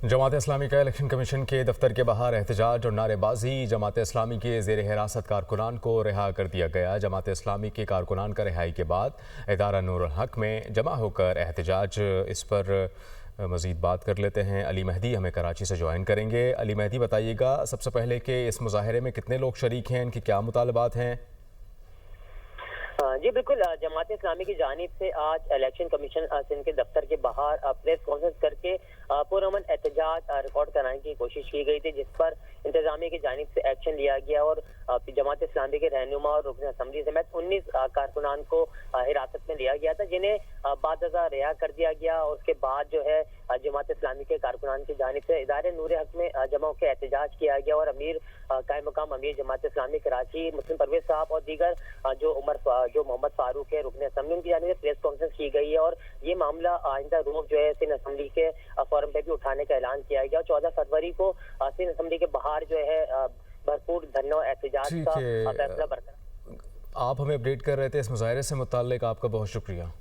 जमात इस्लामी का election commission के दफ्तर के बाहर एहतजाज और नारेबाजी। जमात इस्लामी के ज़ेर हिरासत कारकुनान को रिहा कर दिया गया। जमात इस्लामी के कारकुनान का रिहाई के बाद इदारा नूर अल हक में जमा होकर एहतजाज। इस पर मज़ीद बात कर लेते हैं। अली मेहदी हमें कराची से ज्वाइन करेंगे। अली मेहदी, बताइएगा सबसे पहले कि इस मुजाहरे में कितने लोग शरीक हैं, इनके क्या मुतालबात हैं? जी बिल्कुल, जमात इस्लामी की जानिब से आज इलेक्शन कमीशन सिंध के दफ्तर के बाहर प्रेस कॉन्फ्रेंस करके पुरअमन एहतजाज रिकॉर्ड कराने की कोशिश की गई थी, जिस पर इंतजामिया की जानिब से एक्शन लिया गया और जमात इस्लामी के रहनुमा और रुकन असम्बली समेत 19 कारकुनान को हिरासत में लिया गया था, जिन्हें बादअज़ा रिहा कर दिया गया। और उसके बाद जो है जमात इस्लामी के कारकुनान की जानिब से इदारे नूर हक में जमा होकर एहतजाज किया गया और अमीर कायम मकाम अमीर जमात इस्लामी कराची मुस्लिम परवेज साहब और दीगर जो मोहम्मद फारूक है रुकन असम्बली, उनकी जानिब से प्रेस कॉन्फ्रेंस की गई है और ये मामला आइंदा रोज जो है सिंध असम्बली के फोरम पे भी उठाने का ऐलान किया गया। 14 फरवरी को सिंध असम्बली के बाहर जो है भरपूर धरना एहतजाज का फैसला बरकरार। आप हमें अपडेट कर रहे थे इस मुजाहरे से मुताल्लिक, आपका बहुत शुक्रिया।